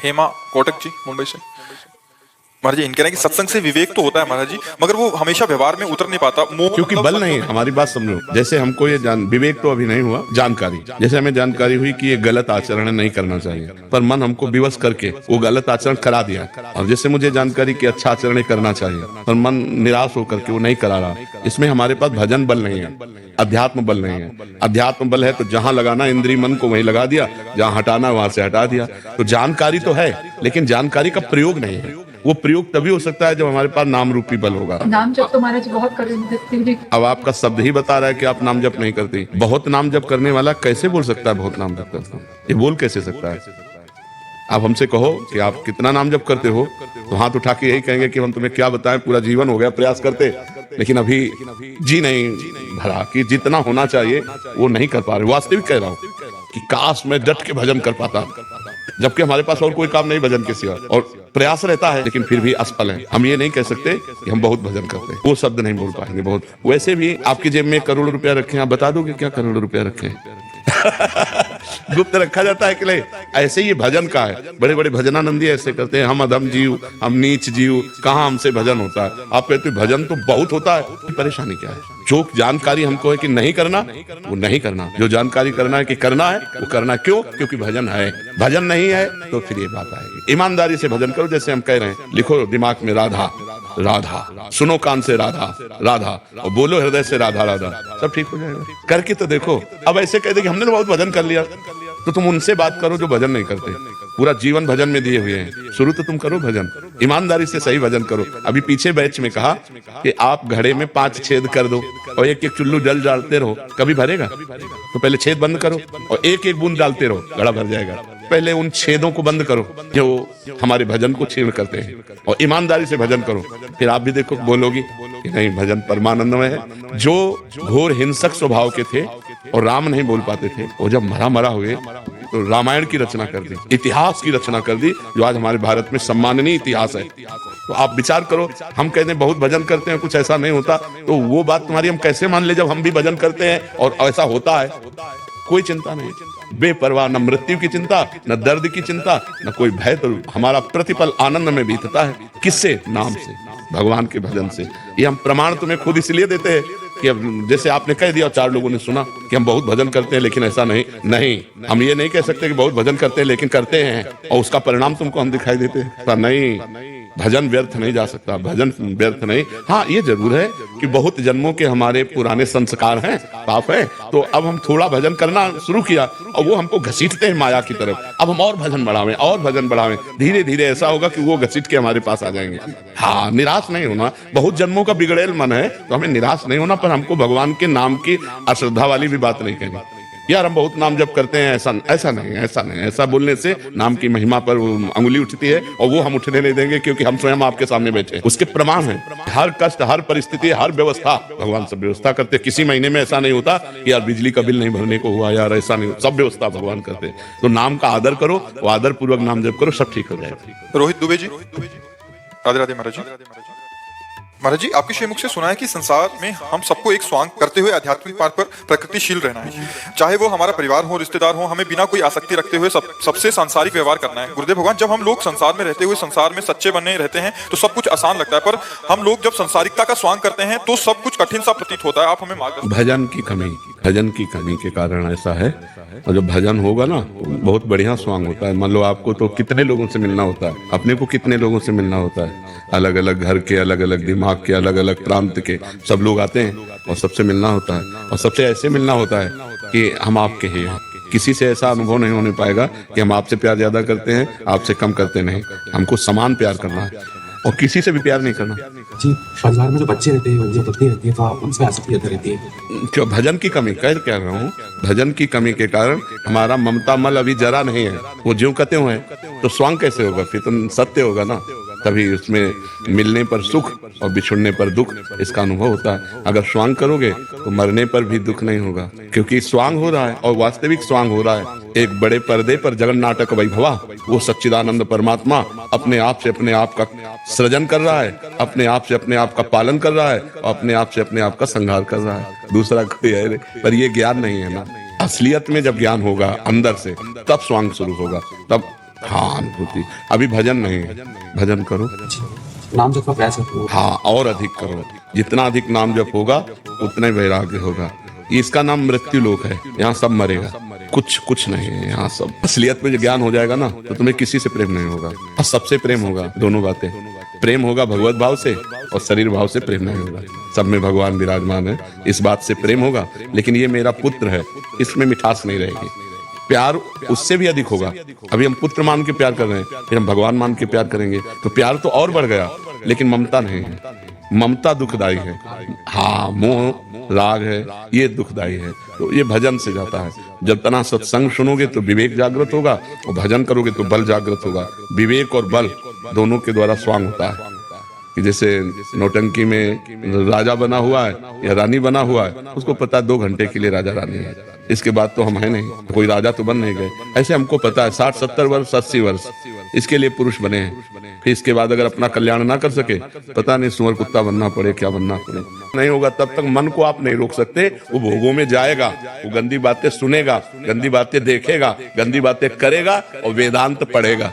हेमा कोटक जी मुंबई से। महाराज जी इनके ना कि सत्संग से विवेक तो होता है महाराज जी, मगर वो हमेशा व्यवहार में उतर नहीं पाता। मोह क्योंकि बल नहीं है। हमारी बात समझो, जैसे हमको ये विवेक तो अभी नहीं हुआ, जानकारी, जैसे हमें जानकारी हुई कि ये गलत आचरण नहीं करना चाहिए, पर मन हमको विवश करके वो गलत आचरण करा दिया। और जैसे मुझे जानकारी कि अच्छा आचरण करना चाहिए, पर मन निराश होकर के वो नहीं करा रहा। इसमें हमारे पास भजन बल नहीं है, अध्यात्म बल नहीं है। अध्यात्म बल है तो जहां लगाना इंद्रिय मन को वहीं लगा दिया, जहां हटाना वहां से हटा दिया। तो जानकारी तो है, लेकिन जानकारी का प्रयोग नहीं है। वो प्रयोग तभी हो सकता है जब हमारे पास नाम रूपी बल होगा। नाम जप तो महाराज बहुत कर। अब आपका शब्द ही बता रहा है कि आप नाम जप नहीं करती। बहुत नाम जप करने वाला कैसे बोल सकता है बहुत नाम जप करता हूं? ये बोल कैसे सकता है? आप हमसे कहो कि आप कितना नाम जप करते हो, तो हाथ उठा के यही कहेंगे कि हम तुम्हें क्या बताएं, पूरा जीवन हो गया प्रयास करते, लेकिन अभी जी नहीं भरा कि जितना होना चाहिए वो नहीं कर पा रहे। वास्तविक कह रहा हूं कि काश मैं डट के भजन कर पाता, जबकि हमारे पास और कोई काम नहीं भजन के सिवा, और प्रयास रहता है लेकिन फिर भी असफल है। हम ये नहीं कह सकते कि हम बहुत भजन करते हैं, वो शब्द नहीं बोल पाएंगे बहुत। वैसे भी आपकी जेब में करोड़ रुपया रखे हैं, आप बता दोगे क्या करोड़ रुपया रखे हैं? गुप्त रखा जाता है कि नहीं? ऐसे ही भजन का है। बड़े बड़े भजनानंदी ऐसे करते हैं, हम अधम जीव, हम नीच जीव, कहाँ हमसे भजन होता है? आप कहते भजन तो बहुत होता है। परेशानी क्या है? जो जानकारी हमको है कि नहीं करना, वो नहीं करना। जो जानकारी करना है कि करना है, वो करना। क्यों? क्योंकि भजन है। भजन नहीं है तो फिर ये बात आएगी। ईमानदारी से भजन करो, जैसे हम कह रहे हैं। लिखो दिमाग में राधा राधा, सुनो कान से राधा राधा, और बोलो हृदय से राधा राधा, सब ठीक हो जाएगा। करके तो देखो। अब ऐसे कह दे कि हमने तो बहुत भजन कर लिया, तो तुम उनसे बात करो जो भजन नहीं करते, पूरा जीवन भजन में दिए हुए हैं। शुरू तो तुम करो भजन, ईमानदारी से सही भजन करो। अभी पीछे बैच में कहा कि आप घड़े में 5 छेद कर दो और एक एक चुल्लू जल डालते रहो, कभी भरेगा? तो पहले छेद बंद करो और एक एक बूंद डालते रहो, घड़ा भर जाएगा। पहले उन छेदों को बंद करो जो हमारे भजन को छीण करते हैं, और ईमानदारी से भजन करो। फिर आप भी देखो, बोलोगी कि नहीं भजन परमानंदमय है। जो घोर हिंसक स्वभाव के थे और राम नहीं बोल पाते थे, वो जब मरा हुए तो रामायण की रचना कर दी, इतिहास की रचना कर दी, जो आज हमारे भारत में सम्माननीय इतिहास है। तो आप विचार करो, हम कहते हैं बहुत भजन करते हैं, कुछ ऐसा नहीं होता, तो वो बात तुम्हारी हम कैसे मान ले जब हम भी भजन करते हैं और ऐसा होता है? कोई चिंता नहीं, बेपरवाह, न मृत्यु की चिंता, न दर्द की चिंता, न कोई भय। तो हमारा प्रतिपल आनंद में बीतता है। किससे? नाम से, भगवान के भजन से। ये हम प्रमाण तुम्हें खुद इसलिए देते हैं कि अब जैसे आपने कह दिया और 4 लोगों ने सुना कि हम बहुत भजन करते हैं, लेकिन ऐसा नहीं, हम ये नहीं कह सकते कि बहुत भजन करते हैं लेकिन करते हैं और उसका परिणाम तुमको हम दिखाई देते हैं। नहीं, भजन व्यर्थ नहीं जा सकता, भजन व्यर्थ नहीं। हाँ, ये जरूर है कि बहुत जन्मों के हमारे पुराने संस्कार हैं, पाप है, तो अब हम थोड़ा भजन करना शुरू किया और वो हमको घसीटते हैं माया की तरफ। अब हम और भजन बढ़ावें और भजन बढ़ावें, धीरे धीरे ऐसा होगा कि वो घसीट के हमारे पास आ जाएंगे। हाँ, निराश नहीं होना। बहुत जन्मों का बिगड़ेल मन है तो हमें निराश नहीं होना, पर हमको भगवान के नाम की अश्रद्धा वाली भी बात नहीं कहनी। यार हम बहुत नाम जप करते हैं, ऐसा नहीं। ऐसा बोलने से नाम की महिमा पर अंगुली उठती है और वो हम उठने नहीं देंगे, क्योंकि हम स्वयं आपके सामने बैठे हैं। उसके प्रमाण हैं। हर कष्ट, हर परिस्थिति, हर व्यवस्था भगवान सब व्यवस्था करते। किसी महीने में ऐसा नहीं होता कि यार बिजली का बिल नहीं भरने को हुआ, यार ऐसा नहीं, सब व्यवस्था भगवान करते। तो नाम का आदर करो, वो आदर पूर्वक नाम जप करो, सब ठीक हो जाएगा। रोहित दुबे जी, राधे राधे महाराज जी। महाराज जी, आपके श्रीमुख से सुना है कि संसार में हम सबको एक स्वांग करते हुए आध्यात्मिक मार्ग पर प्रकृतिशील रहना है। चाहे वो हमारा परिवार हो, रिश्तेदार हो, हमें बिना कोई आसक्ति रखते हुए सबसे सांसारिक व्यवहार करना है। गुरुदेव भगवान, जब हम लोग संसार में रहते हुए संसार में सच्चे बने रहते हैं तो सब कुछ आसान लगता है, पर हम लोग जब संसारिकता का स्वांग करते हैं तो सब कुछ कठिन सा प्रतीत होता है। आप हमें मार्गदर्शन। भजन की कमी के कारण ऐसा है, और जब भजन होगा ना तो बहुत बढ़िया स्वांग होता है। मान लो आपको तो कितने लोगों से मिलना होता है, अपने को कितने लोगों से मिलना होता है, अलग अलग घर के, अलग अलग दिमाग के, अलग अलग प्रांत के सब लोग आते हैं और सबसे मिलना होता है, और सबसे ऐसे मिलना होता है कि हम आपके हैं। किसी से ऐसा अनुभव नहीं होने पाएगा कि हम आपसे प्यार ज्यादा करते हैं, आपसे कम करते नहीं। हमको समान प्यार करना है और किसी से भी प्यार नहीं करना। जी, परिवार में जो बच्चे रहते हैं, जो पत्नी रहती है, तो उनसे आसक्ति ज्यादा रहती है। क्यों? भजन की कमी कह रहा हूँ। भजन की कमी के कारण हमारा ममता मल अभी जरा नहीं है। वो ज्यों कहते हुए तो स्वांग कैसे होगा? फिर तो सत्य होगा ना, तभी उसमें मिलने पर सुख और बिछुड़ने पर दुख, इसका अनुभव होता है। अगर स्वांग करोगे तो मरने पर भी दुख नहीं होगा, क्योंकि स्वांग हो रहा है और वास्तविक स्वांग हो रहा है। एक बड़े पर्दे पर जगन नाटक वैभवा, वो सच्चिदानंद परमात्मा अपने आप से अपने आप का सृजन कर रहा है, अपने आप से अपने आप का पालन कर रहा है और अपने आप से अपने आप का संहार कर रहा है। दूसरा कोई है, पर ये ज्ञान नहीं है ना। असलियत में जब ज्ञान होगा अंदर से, तब स्वांग शुरू होगा, तब हाँ अनुभूति। अभी भजन नहीं है, भजन करो, नाम जप का प्रयास करता हूँ। हाँ और अधिक करो। जितना अधिक नाम जप होगा उतना ही वैराग्य होगा। इसका नाम मृत्यु लोक है, यहाँ सब मरेगा, कुछ नहीं है यहाँ सब। असलियत में जो ज्ञान हो जाएगा ना तो तुम्हें किसी से प्रेम नहीं होगा, और सबसे प्रेम होगा। दोनों बातें, प्रेम होगा भगवत भाव से और शरीर भाव से प्रेम नहीं होगा। सब में भगवान विराजमान है, इस बात से प्रेम होगा। लेकिन ये मेरा पुत्र है, इसमें मिठास नहीं रहेगी। प्यार उससे भी अधिक होगा। अभी हम पुत्र मान के प्यार कर रहे हैं, फिर हम भगवान मान के प्यार करेंगे तो प्यार तो और बढ़ गया, लेकिन ममता नहीं है। ममता दुखदाई है, हाँ मोह राग है, ये दुखदाई है। तो ये भजन से जाता है। जब तना सत्संग सुनोगे तो विवेक जागृत होगा, और भजन करोगे तो बल जागृत होगा। विवेक और बल दोनों के द्वारा स्वांग होता है। कि जैसे नौटंकी में राजा बना हुआ है या रानी बना हुआ है, उसको पता है 2 घंटे के लिए राजा रानी है, इसके बाद तो हम है नहीं, कोई राजा तो बन नहीं गए। ऐसे हमको पता है 60-70 वर्ष 80 वर्ष इसके लिए पुरुष बने हैं। फिर इसके बाद अगर अपना कल्याण ना कर सके, पता नहीं सुअर कुत्ता बनना पड़े, क्या बनना पड़े, नहीं होगा। तब तक मन को आप नहीं रोक सकते, वो भोगों में जाएगा, वो गंदी बातें सुनेगा, गंदी बातें देखेगा, गंदी बातें करेगा और वेदांत पढ़ेगा।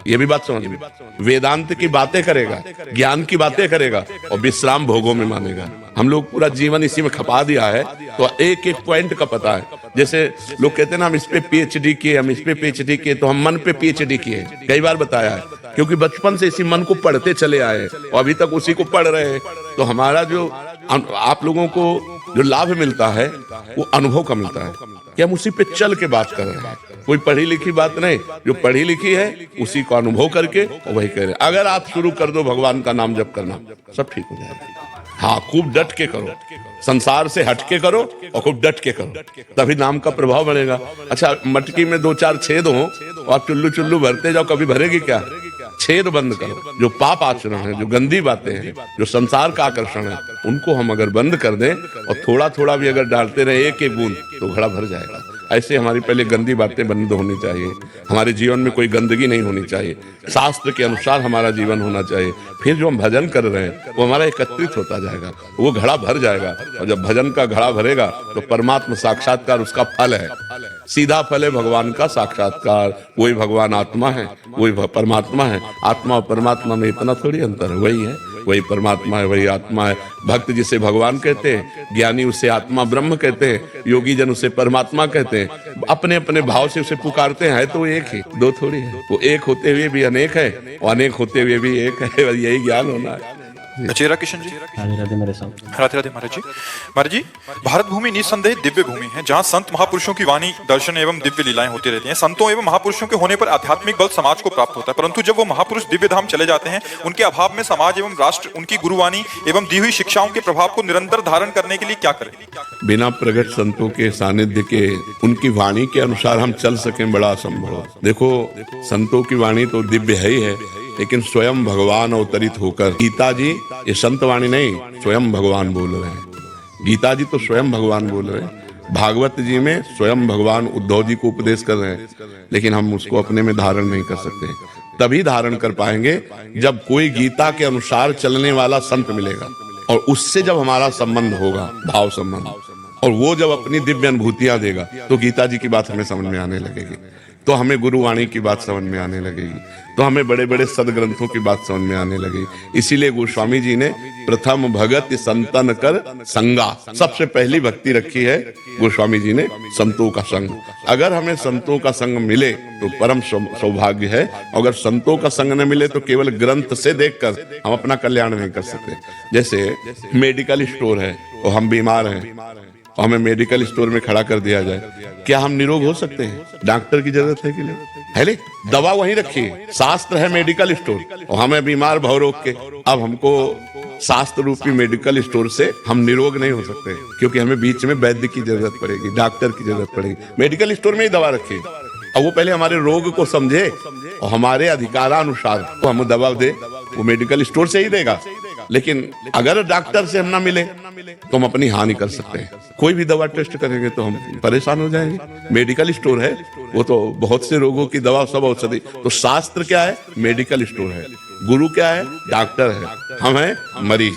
ये भी बात समझ में, वेदांत की बातें करेगा, ज्ञान की बातें करेगा और विश्राम भोगों में मानेगा। हम लोग पूरा जीवन इसी में खपा दिया है, तो एक एक पॉइंट का पता है। जैसे लोग कहते हैं ना हम इस पे पीएचडी किए, हम इस पे पीएचडी किए, तो हम मन पे पीएचडी किए, कई बार बताया है, क्योंकि बचपन से इसी मन को पढ़ते चले आए और अभी तक उसी को पढ़ रहे हैं। तो हमारा जो आप लोगों को जो लाभ मिलता है वो अनुभव का मिलता है कि हम उसी पे चल के बात कर रहे हैं। कोई पढ़ी लिखी बात नहीं, जो पढ़ी लिखी है उसी को अनुभव करके वही कह रहे हैं। अगर आप शुरू कर दो भगवान का नाम जप करना, सब ठीक हो जाएगा। हाँ, खूब डट के करो, संसार से हट के करो और खूब डट के करो, तभी नाम का प्रभाव बढ़ेगा। अच्छा, मटकी में 2-4 छेद हो और आप चुल्लू चुल्लू भरते जाओ, कभी भरेगी क्या? छेद बंद करो। जो पाप आचरण है, जो गंदी बातें हैं, जो संसार का आकर्षण है, उनको हम अगर बंद कर दें और थोड़ा थोड़ा भी अगर डालते रहे एक एक बूंद, तो घड़ा भर जाएगा। ऐसे हमारी पहले गंदी बातें बंद होनी चाहिए, हमारे जीवन में कोई गंदगी नहीं होनी चाहिए, शास्त्र के अनुसार हमारा जीवन होना चाहिए। फिर जो हम भजन कर रहे हैं वो हमारा एकत्रित होता जाएगा, वो घड़ा भर जाएगा। और जब भजन का घड़ा भरेगा तो परमात्मा साक्षात्कार उसका फल है, सीधा फल है भगवान का साक्षात्कार। वही भगवान आत्मा है, वही परमात्मा है। आत्मा और परमात्मा में इतना थोड़ी अंतर है, वही है, वही परमात्मा है, वही आत्मा है। भक्त जिसे भगवान कहते हैं, ज्ञानी उसे आत्मा ब्रह्म कहते हैं, योगी जन उसे परमात्मा कहते हैं। अपने अपने भाव से उसे पुकारते हैं, तो एक ही, दो थोड़ी है। वो एक होते हुए भी अनेक है और अनेक होते हुए भी एक है, यही ज्ञान होना है। चेरा किशन जी, राधे राधे मेरे साथ। राधे राधे महाराज जी। महाराज जी, भारत भूमि निस्संदेह दिव्य भूमि है, जहाँ संत महापुरुषों की वाणी, दर्शन एवं दिव्य लीलाएं होती रहती हैं। संतों एवं महापुरुषों के होने पर आध्यात्मिक बल समाज को प्राप्त होता है, परंतु जब वो महापुरुष दिव्य धाम चले जाते हैं, उनके अभाव में समाज एवं राष्ट्र उनकी गुरुवाणी एवं दी हुई शिक्षाओं के प्रभाव को निरंतर धारण करने के लिए क्या करें? बिना प्रगट संतों के सानिध्य के, उनकी वाणी के अनुसार हम चल सकें, बड़ा असंभव। देखो, संतों की वाणी तो दिव्य है ही है, लेकिन स्वयं भगवान अवतरित होकर, गीता जी ये संत वाणी नहीं, स्वयं भगवान बोल रहे हैं। गीता जी तो स्वयं भगवान बोल रहे हैं। भागवत जी में स्वयं भगवान उद्धव जी को उपदेश कर रहे हैं, लेकिन हम उसको अपने में धारण नहीं कर सकते। तभी धारण कर पाएंगे जब कोई गीता के अनुसार चलने वाला संत मिलेगा, और उससे जब हमारा संबंध होगा, भाव संबंध, और वो जब अपनी दिव्य अनुभूतियां देगा, तो गीता जी की बात हमें समझ में आने लगेगी, तो हमें गुरुवाणी की बात समझ में आने लगेगी, तो हमें बड़े बड़े सदग्रंथों की बात समझ में आने लगेगी। इसीलिए गोस्वामी जी ने प्रथम भगत संतन कर संगा, सबसे पहली भक्ति रखी है गोस्वामी जी ने, संतों का संग। अगर हमें संतों का संग मिले तो परम सौभाग्य है। अगर संतों का संग न मिले तो केवल ग्रंथ से देखकर हम अपना कल्याण नहीं कर सकते। जैसे मेडिकल स्टोर है और हम बीमार हैं और हमें मेडिकल स्टोर में खड़ा कर दिया जाए, क्या हम निरोग हो सकते हैं? डॉक्टर की जरूरत है कि नहीं? है, दवा वहीं रखिए, शास्त्र है मेडिकल स्टोर, और हमें बीमार भव रोग के। अब हमको शास्त्र रूपी मेडिकल स्टोर से हम निरोग नहीं हो सकते, क्योंकि हमें बीच में वैद्य की जरूरत पड़ेगी, डॉक्टर की जरूरत पड़ेगी। मेडिकल स्टोर में ही दवा रखिए, और वो पहले हमारे रोग को समझे और हमारे अधिकारानुसार वो हम दवा दे, वो मेडिकल स्टोर से ही देगा। लेकिन अगर डॉक्टर से हम ना मिले तो हम अपनी हानि कर सकते हैं। कोई भी दवा टेस्ट करेंगे तो हम परेशान हो जाएंगे। मेडिकल स्टोर है, वो तो बहुत से रोगों की दवा, सब औषधि। तो शास्त्र क्या है? मेडिकल स्टोर है। गुरु क्या है? डॉक्टर है। हम हैं मरीज।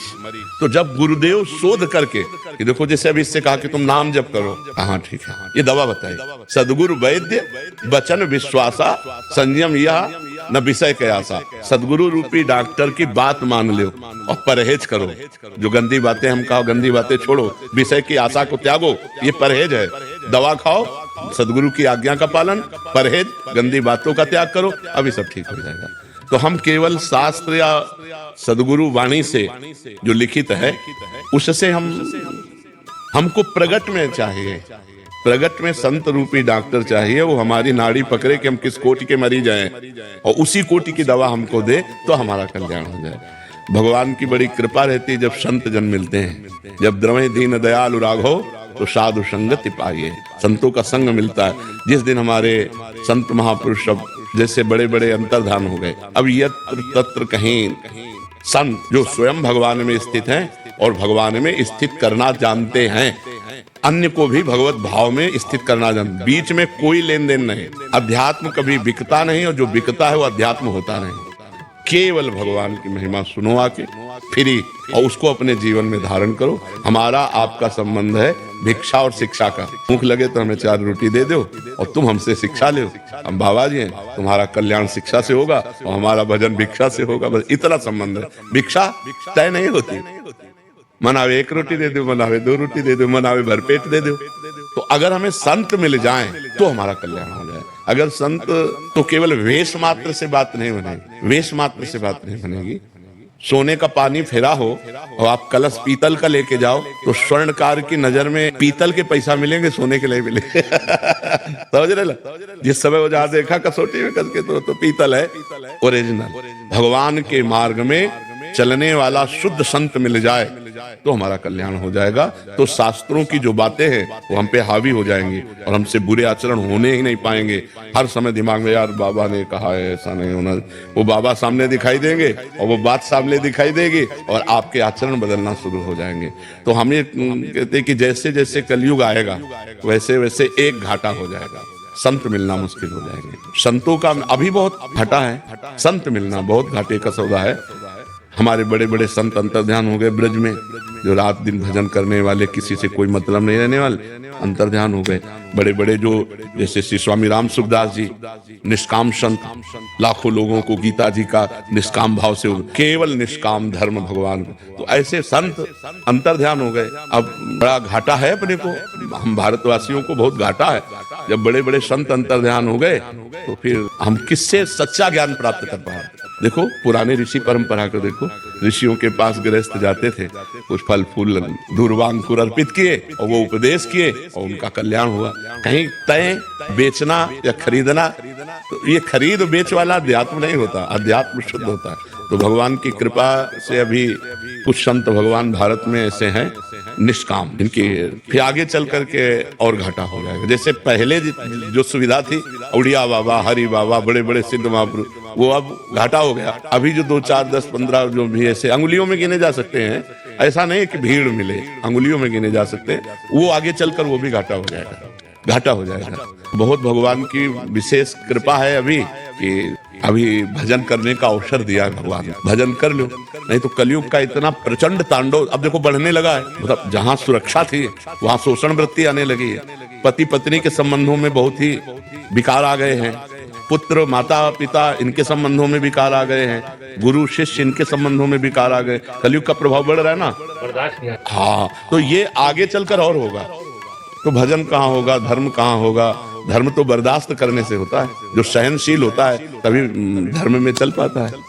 तो जब गुरुदेव शोध करके कि देखो, जैसे अभी इससे कहा कि तुम नाम जप करो, हाँ ठीक है, ये दवा बताई, सदगुरु वैद्य वचन विश्वासा संयम यह न विषय के आशा। सदगुरु रूपी डॉक्टर की बात मान लो और परहेज करो। जो गंदी बातें हम कहो, गंदी बातें छोड़ो, विषय की आशा को त्यागो, ये परहेज है। दवा खाओ, सदगुरु की आज्ञा का पालन, परहेज, गंदी बातों का त्याग करो, अभी सब ठीक हो जाएगा। तो हम केवल शास्त्र या सदगुरु वाणी से जो लिखित है उससे हमको प्रगट में चाहिए, प्रगट में संत रूपी डॉक्टर चाहिए। वो हमारी नाड़ी पकड़े कि हम किस कोटि के मरीज हैं और उसी कोटि की दवा हमको दे तो हमारा कल्याण हो जाए। भगवान की बड़ी कृपा रहती है जब संत जन मिलते हैं। जब द्रवै दीन दयालु राघो तो साधु संगति पाइए। संतों का संग मिलता है। जिस दिन हमारे संत महापुरुष सब जैसे बड़े बड़े अंतर्धान हो गए, अब यत्र तत्र कहीं संत जो स्वयं भगवान में स्थित हैं और भगवान में स्थित करना जानते हैं, अन्य को भी भगवत भाव में स्थित करना जानते, बीच में कोई लेन देन नहीं। अध्यात्म कभी बिकता नहीं और जो बिकता है वो अध्यात्म होता नहीं। केवल भगवान की महिमा सुनो आके फ्री और उसको अपने जीवन में धारण करो। हमारा आपका संबंध है भिक्षा और शिक्षा का। भूख लगे तो हमें 4 रोटी दे दो और तुम हमसे शिक्षा लो। हम बाबा जी हैं, तुम्हारा कल्याण शिक्षा से होगा और हमारा भजन भिक्षा से होगा। बस इतना संबंध है। भिक्षा तय नहीं होती। मनावे 1 रोटी दे दो, मनावे 2 रोटी दे दो, मनावे भरपेट दे दो। तो अगर हमें संत मिल जाएं तो हमारा कल्याण हो जाए। अगर संत तो केवल वेश मात्र से बात नहीं बनेगी, वेश मात्र से बात नहीं बनेगी। सोने का पानी फेरा हो और आप कलश पीतल का लेके जाओ तो स्वर्णकार की नजर में पीतल के पैसा मिलेंगे, सोने के नहीं मिलेंगे। समझ रहे? जिस समय वो जहां देखा कसौटी में कस के तो पीतल है ओरिजिनल। भगवान के मार्ग में चलने वाला शुद्ध संत मिल जाए तो हमारा कल्याण हो जाएगा। तो शास्त्रों की जो बातें हैं वो हम पे हावी हो जाएंगी और हमसे बुरे आचरण होने ही नहीं पाएंगे। हर समय दिमाग में यार बाबा ने कहा है, ऐसा नहीं होना। वो बाबा सामने दिखाई देंगे और वो बात सामने दिखाई देगी और आपके आचरण बदलना शुरू हो जाएंगे। तो हम ये कहते हैं कि जैसे जैसे कलयुग आएगा वैसे वैसे एक घाटा हो जाएगा, संत मिलना मुश्किल हो जाएंगे। संतों का अभी बहुत घाटा है, संत मिलना बहुत घाटे का सौदा है। हमारे बड़े बड़े संत अंतर्ध्यान हो गए ब्रज में, जो रात दिन भजन करने वाले, किसी से कोई मतलब नहीं रहने वाले, अंतर्ध्यान हो गए। बड़े बड़े जो जैसे श्री स्वामी राम सुखदास जी, निष्काम संत, लाखों लोगों को गीता जी का निष्काम भाव से, केवल निष्काम धर्म भगवान को, तो ऐसे संत अंतर्ध्यान हो गए। अब बड़ा घाटा है अपने को, हम भारतवासियों को बहुत घाटा है। जब बड़े बड़े संत अंतर्ध्यान हो गए तो फिर हम किससे सच्चा ज्ञान प्राप्त कर पाए? देखो पुराने ऋषि परंपरा को देखो, ऋषियों के पास गृहस्थ जाते थे, कुछ फल फूल दूर्वांकुर अर्पित किए और वो उपदेश किए और उनका कल्याण हुआ। कहीं तय बेचना या खरीदना, तो ये खरीद बेच वाला अध्यात्म नहीं होता, अध्यात्म शुद्ध होता है। तो भगवान की कृपा से अभी कुछ संत भगवान भारत में ऐसे हैं निष्काम, इनकी फिर आगे चल करके और घाटा हो जाएगा। जैसे पहले जो सुविधा थी, उड़िया बाबा, हरि बाबा, बड़े बड़े सिद्ध महापुरुष, वो अब घाटा हो गया। अभी जो 2, 4, 10, 15 जो भी ऐसे अंगुलियों में गिने जा सकते हैं, ऐसा नहीं कि भीड़ मिले, अंगुलियों में गिने जा सकते हैं, वो आगे चलकर वो भी घाटा हो जाएगा, घाटा हो जाएगा। बहुत भगवान की विशेष कृपा है अभी कि अभी भजन करने का अवसर दिया है भगवान। भजन कर लो, नहीं तो कलयुग का इतना प्रचंड तांडव अब देखो बढ़ने लगा है। मतलब जहां सुरक्षा थी वहां शोषण वृत्ति आने लगी है। पति पत्नी के संबंधों में बहुत ही विकार आ गए हैं। पुत्र माता पिता इनके संबंधों में विकार आ गए हैं। गुरु शिष्य इनके संबंधों में विकार आ गए। कलयुग का प्रभाव बढ़ रहा है ना। हाँ, तो ये आगे चलकर और होगा। तो भजन कहाँ होगा, धर्म कहाँ होगा? धर्म तो बर्दाश्त करने से होता है। जो सहनशील होता है तभी धर्म में चल पाता है।